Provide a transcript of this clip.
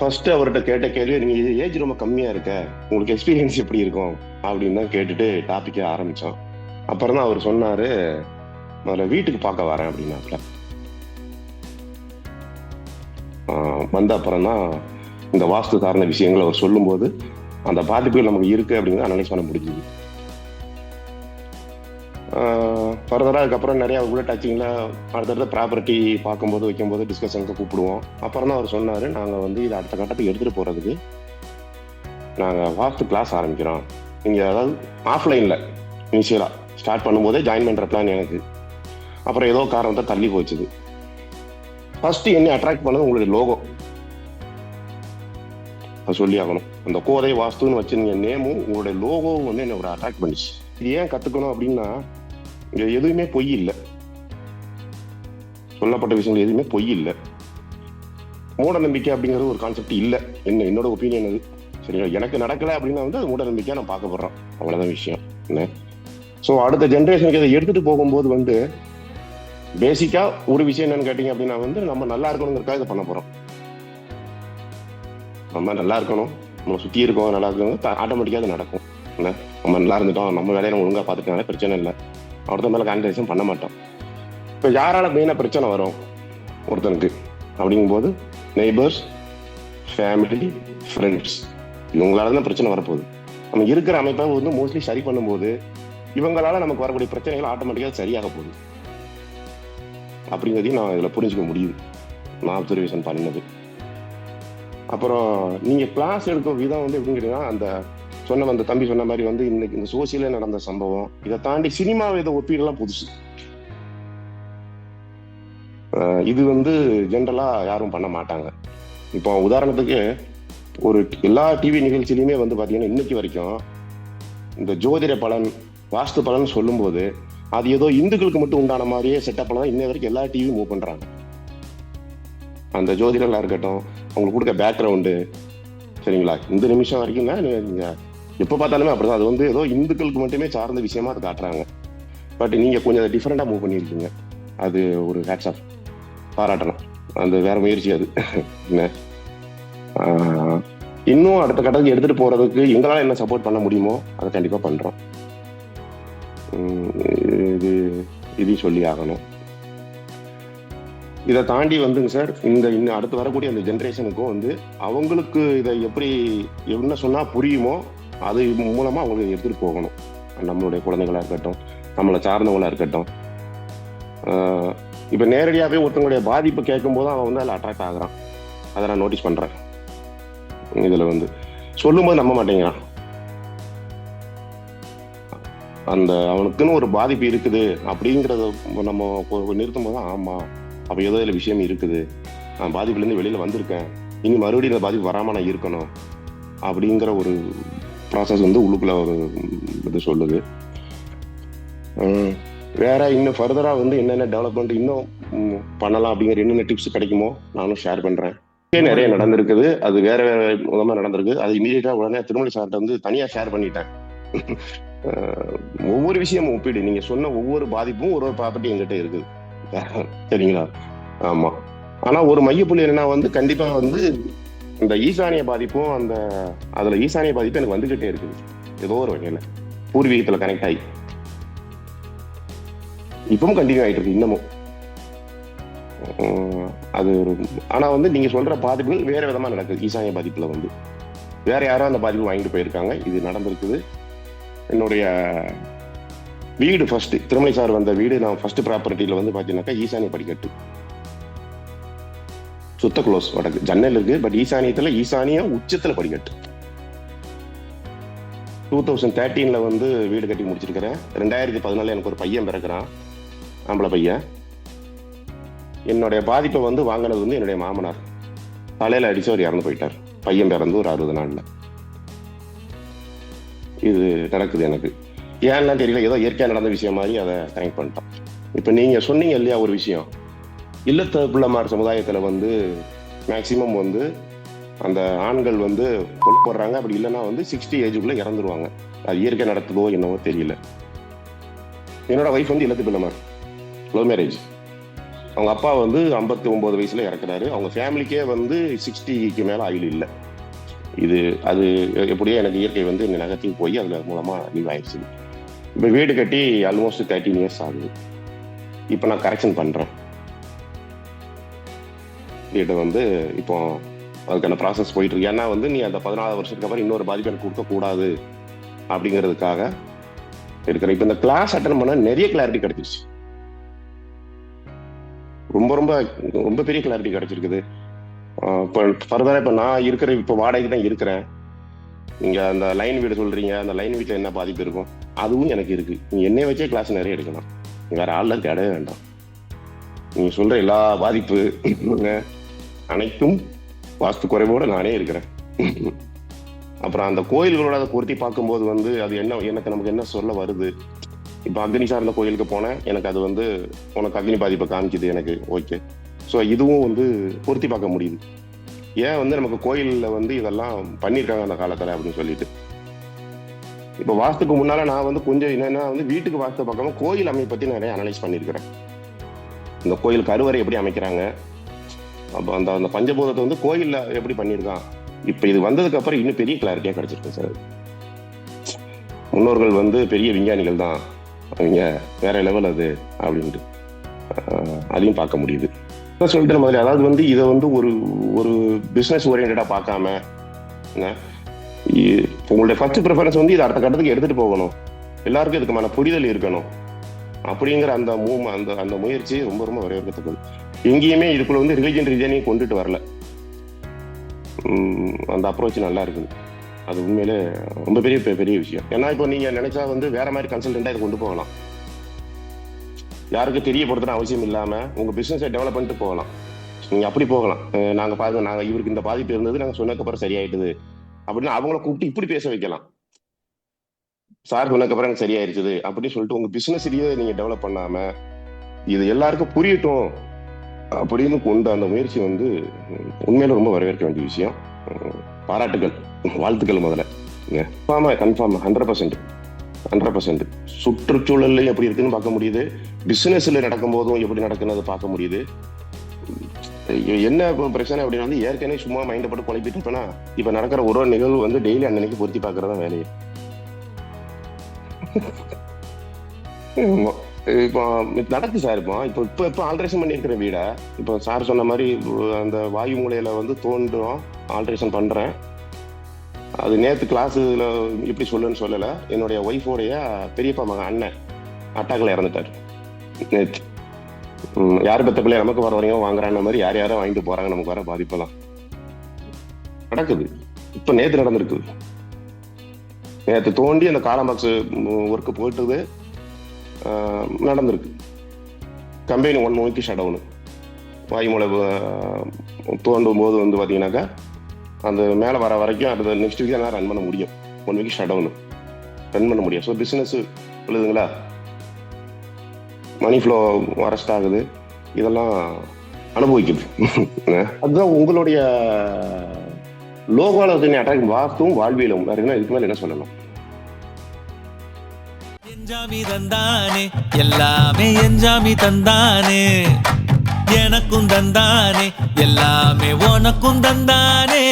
First அவர்கிட்ட கேட்ட கேள்வி, நீங்க ஏஜ் ரொம்ப கம்மியா இருக்க, உங்களுக்கு எக்ஸ்பீரியன்ஸ் எப்படி இருக்கும் அப்படின்னு தான் கேட்டுட்டு டாபிக்கே ஆரம்பிச்சோம். அப்புறம் தான் அவர் சொன்னாரு, முதல்ல வீட்டுக்கு பார்க்க வரேன் அப்படின்னாப்ல. வந்த அப்புறம் தான் இந்த வாஸ்து சார்ந்த விஷயங்களை அவர் சொல்லும்போது அந்த பாதிப்புகள் நமக்கு இருக்கு அப்படிங்கிறத அனலைஸ் பண்ண முடிஞ்சுது. ஃபர்தராக அதுக்கப்புறம் நிறையா உள்ள டச்சிங்கில் அடுத்தடுத்த ப்ராப்பர்ட்டி பார்க்கும்போது வைக்கும்போது டிஸ்கஷனுக்கு கூப்பிடுவோம். அப்புறம் தான் அவர் சொன்னார், நாங்கள் வந்து இதை அடுத்த கட்டத்துக்கு எடுத்துகிட்டு போகிறதுக்கு நாங்கள் வாஸ்து கிளாஸ் ஆரம்பிக்கிறோம். நீங்கள் அதாவது ஆஃப்லைனில் இனிஷியலாக ஸ்டார்ட் பண்ணும்போதே ஜாயின் பண்ணுற பிளான் எனக்கு. அப்புறம் ஏதோ காரணத்தை தள்ளி போச்சுது. ஃபஸ்ட்டு என்ன அட்ராக்ட் பண்ணது உங்களுடைய லோகோ, அது சொல்லி ஆகணும். அந்த கோதை வாஸ்துன்னு வச்சு நீங்கள் நேமும் உங்களுடைய லோகோவும் வந்து என்ன ஒரு அட்ராக்ட் பண்ணிச்சு. இது ஏன் கற்றுக்கணும் அப்படின்னா, இங்கே எதுவுமே பொய் இல்லை, சொல்லப்பட்ட விஷயங்கள் எதுவுமே பொய் இல்லை. மூட நம்பிக்கை அப்படிங்கிறது ஒரு கான்செப்ட் இல்லை, என்னோட ஒப்பீனியன் அது. சரிங்களா, எனக்கு நடக்கலை அப்படின்னா வந்து அது மூட நம்பிக்கையாக நான் பார்க்க போடுறேன், அவ்வளோதான் விஷயம் என்ன. ஸோ அடுத்த ஜென்ரேஷனுக்கு இதை எடுத்துகிட்டு போகும்போது வந்து பேசிக்காக ஒரு விஷயம் என்னன்னு கேட்டிங்க அப்படின்னா வந்து நம்ம நல்லா இருக்கணுங்கிறதுக்காக இதை பண்ண போகிறோம். நம்ம நல்லா இருக்கணும், நம்ம சுற்றி இருக்கோம் நல்லா இருக்கணும், ஆட்டோமேட்டிக்காக அது நடக்கும் என்ன. நம்ம நல்லா இருந்துட்டோம், நம்ம வேலையை நம்ம ஒழுங்காக பார்த்துட்டோம்னால பிரச்சனை இல்லை, ஒருத்த மேலே கான்சன்ட்ரேஷன் பண்ண மாட்டோம். இப்போ யாரால மெயினாக பிரச்சனை வரும் ஒருத்தனுக்கு அப்படிங்கும்போது, நெய்பர்ஸ், ஃபேமிலி, ஃப்ரெண்ட்ஸ், இவங்களால தான் பிரச்சனை வரப்போகுது. நம்ம இருக்கிற அமைப்பை வந்து மோஸ்ட்லி சரி பண்ணும்போது இவங்களால நமக்கு வரக்கூடிய பிரச்சனைகள் ஆட்டோமேட்டிக்காக சரியாக போகுது அப்படிங்கிறதையும் நான் இதில் புரிஞ்சுக்க முடியுது, நான் அப்சர்வேஷன் பண்ணினது. அப்புறம் நீங்கள் கிளாஸ் எடுக்க விதம் வந்து எப்படின்னு கேட்டீங்கன்னா, அந்த அந்த தம்பி சொன்ன மாதிரி வந்து இன்னைக்கு இந்த சோசியலே நடந்த சம்பவம், இதை தாண்டி சினிமாவை இதை ஒப்பீடெல்லாம் புதுசு. இது வந்து ஜென்ரலா யாரும் பண்ண மாட்டாங்க. இப்போ உதாரணத்துக்கு ஒரு எல்லா டிவி நிகழ்ச்சியிலுமே வந்து பாத்தீங்கன்னா இன்னைக்கு வரைக்கும் இந்த ஜோதிட பலன், வாஸ்து பலன் சொல்லும்போது அது ஏதோ இந்துக்களுக்கு மட்டும் உண்டான மாதிரியே செட்டப் தான் இன்ன வரைக்கும் எல்லா டிவியும் மூவ் பண்றாங்க. அந்த ஜோதிடர்களா இருக்கட்டும், அவங்களுக்கு கொடுக்க பேக்ரவுண்டு, சரிங்களா, இந்த நிமிஷம் வரைக்கும் தான் நீங்க எப்போ பார்த்தாலுமே அப்படிதான். அது வந்து ஏதோ இந்துக்களுக்கு மட்டுமே சார்ந்த விஷயமா அதை காட்டுறாங்க. பட் நீங்க கொஞ்சம் அதை டிஃப்ரெண்டா மூவ் பண்ணியிருக்கீங்க, அது ஒரு ஹேட்ஸ் ஆஃப், பாராட்டணும். அந்த வேற முயற்சி அது என்ன. இன்னும் அடுத்த கட்டத்துக்கு எடுத்துட்டு போறதுக்கு எங்களால் என்ன சப்போர்ட் பண்ண முடியுமோ அதை கண்டிப்பா பண்றோம். இதையும் சொல்லி ஆகணும். இதை தாண்டி வந்துங்க சார், இன்னும் அடுத்து வரக்கூடிய அந்த ஜென்ரேஷனுக்கும் வந்து அவங்களுக்கு இதை எப்படி என்ன சொன்னா புரியுமோ அது மூலமா அவங்களுக்கு எடுத்துட்டு போகணும். நம்மளுடைய குழந்தைகளா இருக்கட்டும், நம்மளை சார்ந்தவங்களா இருக்கட்டும். இப்ப நேரடியாகவே ஒருத்தவங்களுடைய பாதிப்பு கேட்கும் போது அவன் வந்து அதில் அட்ராக்ட் ஆகுறான். அதை நான் நோட்டீஸ் பண்றேன். இதுல வந்து சொல்லும்போது நம்ப மாட்டேங்கிறான். அந்த அவனுக்குன்னு ஒரு பாதிப்பு இருக்குது அப்படிங்கிறத நம்ம நிறுத்தும் போது ஆமா, அப்ப ஏதோ இதுல விஷயம் இருக்குது, நான் பாதிப்புல இருந்து வெளியில வந்திருக்கேன், இனி மறுபடியும் இந்த பாதிப்பு வராம நான் இருக்கணும் அப்படிங்கிற ஒரு ப்ராசஸ் வந்து உள்ளுக்குள்ள ஒரு இது சொல்லுது. வேற இன்னும் ஃபர்தரா வந்து என்னென்ன டெவலப்மெண்ட் இன்னும் பண்ணலாம் அப்படிங்கிற என்னென்ன டிப்ஸ் கிடைக்குமோ நானும் ஷேர் பண்றேன். நிறைய நடந்திருக்குது, அது வேற வேற விதமா நடந்திருக்கு. அது இமீடியட்டா உடனே திருமலை சார்ட்ட வந்து தனியா ஷேர் பண்ணிட்டேன். ஒவ்வொரு விஷயமும் ஒப்பிடு, நீங்க சொன்ன ஒவ்வொரு பாதிப்பும் ஒரு ப்ராப்பர்ட்டி எங்கிட்ட இருக்குது, சரிங்களா. ஆமா, ஆனா ஒரு மையப்புள்ளி என்னன்னா வந்து கண்டிப்பா வந்து இந்த ஈசானிய பாதிப்பும் அதுல ஈசானிய பாதிப்பு எனக்கு வந்துகிட்டே இருக்குது ஏதோ ஒரு வகையில, பூர்வீகத்துல கனெக்ட் ஆகி இப்பவும் கண்டினியூ ஆயிட்டு இருக்கு இன்னமும். அது ஒரு ஆனா வந்து நீங்க சொல்ற பாதிப்புகள் வேற விதமா நடக்குது. ஈசானிய பாதிப்புல வந்து வேற யாரும் அந்த பாதிப்பு வாங்கிட்டு போயிருக்காங்க, இது நடந்திருக்குது. என்னுடைய வீடு ஃபர்ஸ்ட் திருமலை சார் வந்த வீடு, நான் ஃபர்ஸ்ட் ப்ராப்பர்ட்டியில வந்து பாத்தீங்கன்னாக்கா ஈசானிய படிக்கட்டு, சுத்த க்ளோஸ், வடக்கு ஜன்னல் இருக்கு, பட் ஈசானிய உச்சத்துல படிக்கட்டு. 2013 வந்து வீடு கட்டி முடிச்சிருக்கிறேன். 2014 எனக்கு ஒரு பையன் பிறக்கிறான், ஆம்பளை பையன். என்னுடைய பாதிப்பை வந்து வாங்கினது வந்து என்னுடைய மாமனார் தலையில அடிச்சு அவர் இறந்து போயிட்டார், பையன் பிறந்து ஒரு 60 நாள்ல. இது நடக்குது எனக்கு, ஏன்லாம் தெரியல, ஏதோ இயற்கையா நடந்த விஷயம் மாதிரி அதை கனெக்ட் பண்ணிட்டோம். இப்ப நீங்க சொன்னீங்க இல்லையா ஒரு விஷயம், இல்லத்த பிள்ளைமார் சமுதாயத்துல வந்து மேக்சிமம் வந்து அந்த ஆண்கள் வந்து கொல்லப்படுறாங்க, அப்படி இல்லைன்னா வந்து 60 ஏஜுக்குள்ள இறந்துருவாங்க. அது இயற்கை நடத்துதோ என்னவோ தெரியல. என்னோட ஒய்ஃப் வந்து இல்லத்து பிள்ளைமார், லவ் மேரேஜ். அவங்க அப்பா வந்து 59 வயசுல இறக்குறாரு. அவங்க ஃபேமிலிக்கே வந்து 60க்கு மேல ஆயுள் இல்லை. இது அது எப்படியோ எனக்கு இயற்கை வந்து என்னை நகர்த்தி போய் அதுல மூலமா லீவ் ஆயிடுச்சு. இப்போ வீடு கட்டி ஆல்மோஸ்ட் 13 இயர்ஸ் ஆகுது. இப்போ நான் கரெக்ஷன் பண்றேன் வீட்டை வந்து. இப்போ அதுக்கான ப்ராசஸ் போயிட்டு இருக்கு. ஏன்னா வந்து நீ அந்த 14 வருஷத்துக்கு அப்புறம் இன்னொரு பாதிப்பு எனக்கு கொடுக்கக்கூடாது அப்படிங்கிறதுக்காக இருக்கிறேன். இப்போ இந்த கிளாஸ் அட்டன் பண்ண நிறைய கிளாரிட்டி கிடைச்சிருச்சு. ரொம்ப ரொம்ப ரொம்ப பெரிய கிளாரிட்டி கிடைச்சிருக்குது. இப்போ ஃபர்தரா இப்போ நான் இருக்கிற இப்போ வாடகைக்கு தான் இருக்கிறேன். நீங்க அந்த லைன் வீடு சொல்றீங்க, அந்த லைன் வீட்டில் என்ன பாதிப்பு இருக்கும் அதுவும் எனக்கு இருக்கு. நீங்க என்னைய வச்சே கிளாஸ் நிறைய எடுக்கலாம், வேற ஆள்லாம் தேடவே வேண்டாம். நீங்க சொல்ற எல்லா பாதிப்பு அனைத்தும் வாஸ்து குறைவோட நானே இருக்கிறேன். அப்புறம் அந்த கோயில்களோட அதை பொருத்தி பார்க்கும்போது வந்து அது என்ன எனக்கு நமக்கு என்ன சொல்ல வருது. இப்போ அக்னி சார்ந்த கோயிலுக்கு போனேன், எனக்கு அது வந்து உனக்கு அக்னி பாதிப்பை காமிக்குது, எனக்கு ஓகே. ஸோ இதுவும் வந்து பொருத்தி பார்க்க முடியுது. ஏன் வந்து நமக்கு கோயிலில் வந்து இதெல்லாம் பண்ணியிருக்காங்க அந்த காலத்தில் அப்படின்னு சொல்லிட்டு. இப்போ வாஸ்துக்கு முன்னால நான் வந்து கொஞ்சம் என்னன்னா வந்து வீட்டுக்கு வாஸ்து பார்க்காம கோயில் அமைப்பை பற்றி நிறைய அனலைஸ் பண்ணியிருக்கிறேன். இந்த கோயில் கருவறை எப்படி அமைக்கிறாங்க, அப்போ அந்த அந்த பஞ்சபூதத்தை வந்து கோயில்ல எப்படி பண்ணியிருக்கான். இப்போ இது வந்ததுக்கு அப்புறம் இன்னும் பெரிய கிளாரிட்டியா கிடைச்சிருக்கு சார். முன்னோர்கள் வந்து பெரிய விஞ்ஞானிகள் தான், அவங்க வேற லெவல் அது அப்படின்ட்டு அதையும் பார்க்க முடியுது. சொல்லிட்டு மாதிரி அதாவது வந்து இதை வந்து ஒரு ஒரு பிஸ்னஸ் ஓரியன்டா பார்க்காம உங்களுடைய ஃபர்ஸ்ட் ப்ரிஃபரன்ஸ் வந்து இதை அடுத்த கட்டத்துக்கு எடுத்துட்டு போகணும், எல்லாருக்கும் இதுக்குமான புரிதல் இருக்கணும் அப்படிங்கிற அந்த அந்த முயற்சி ரொம்ப ரொம்ப வரவேற்கத்தக்கது. எங்கேயுமே இதுக்குள்ள வந்து ரிலிஜன் ரீஜனையும் கொண்டுட்டு வரல. அந்த அப்ரோச் நல்லா இருக்குது. அது உண்மையிலே ரொம்ப பெரிய பெரிய விஷயம். ஏன்னா இப்போ நீங்க நினைச்சா வந்து வேற மாதிரி கன்சல்டண்டா இதை கொண்டு போகலாம், யாருக்கும் தெரியப்படுத்துற அவசியம் இல்லாம உங்க பிசினஸை டெவலப் பண்ணிட்டு போகலாம். நீங்க அப்படி போகலாம். நாங்க பாருங்க, நாங்க இவருக்கு இந்த பாதிப்பு இருந்தது, நாங்க சொன்னதுக்கு அப்புறம் சரியாயிட்டுது அப்படின்னு அவங்கள கூப்பிட்டு இப்படி பேச வைக்கலாம். சார் சொன்னதுக்கு அப்புறம் எனக்கு சரியாயிருச்சுது அப்படின்னு சொல்லிட்டு உங்க பிசினஸ்லயே நீங்க டெவலப் பண்ணாம இது எல்லாருக்கும் புரியட்டும் அப்படின்னு கொண்டு அந்த முயற்சி வந்து உண்மையில ரொம்ப வரவேற்க வேண்டிய விஷயம். பாராட்டுகள், வாழ்த்துக்கள் முதல்ல. கன்ஃபார்ம் 100%. சுற்றுச்சூழல்ல எப்படி இருக்குன்னு பார்க்க முடியுது, பிசினஸ்ல நடக்கும் போதும் எப்படி நடக்குன்னு பார்க்க முடியுது. என்ன பிரச்சனை அப்படின்னா வந்து ஏற்கனவே சும்மா மைண்ட போட்டு குழப்பிட்டு இருப்பேன்னா இப்ப நடக்கிற ஒரு நிகழ்வு வந்து டெய்லி அன்னைக்கு பொருத்தி பார்க்கறதா வேலையை. இப்போ நடக்கு சார். இப்போ ஆல்ட்ரேஷன் பண்ணியிருக்கிற வீடை இப்போ சார் சொன்ன மாதிரி அந்த வாயு மூலையில வந்து தோன்றும் ஆல்ட்ரேஷன் பண்றேன். அது நேற்று கிளாஸுல எப்படி சொல்லுன்னு சொல்லலை, என்னுடைய ஒய்ஃபோடைய பெரியப்பா மகன் அண்ணன் அட்டாக்கில் இறந்துட்டார் நேற்று. யார் பெத்த பிள்ளை நமக்கு வர வரையும் வாங்குறான மாதிரி யார் யாரும் வாங்கிட்டு போறாங்க, நமக்கு வர பாதிப்பெல்லாம் நடக்குது. இப்போ நேற்று நடந்திருக்கு. நேற்று தோண்டி அந்த காலம்பாக்ஸ் ஒர்க்கு போயிட்டுது, நடந்திருக்கு. Company 1 week shut down. வாயுமூலை தோண்டும் போது வந்து பார்த்தீங்கன்னாக்கா அந்த மேலே வர வரைக்கும் அது நெக்ஸ்ட் வீக் தான் ரன் பண்ண முடியும். 1 வீக் ஷட் டவுனு ரன் பண்ண முடியும். ஸோ பிஸ்னஸ் எழுதுங்களா, மணி ஃப்ளோ அரெஸ்ட் ஆகுது, இதெல்லாம் அனுபவிக்குது. அதுதான் உங்களுடைய லோகோல அட்டாக் வாஸ்துவும் வாழ்வியலும். இதுக்கு மேலே என்ன சொல்லலாம்? என்ஜாமி தந்தானே, எல்லாமே என்ஜாமி தந்தானே, எனக்கும் தந்தானே, எல்லாமே உனக்கும் தந்தானே.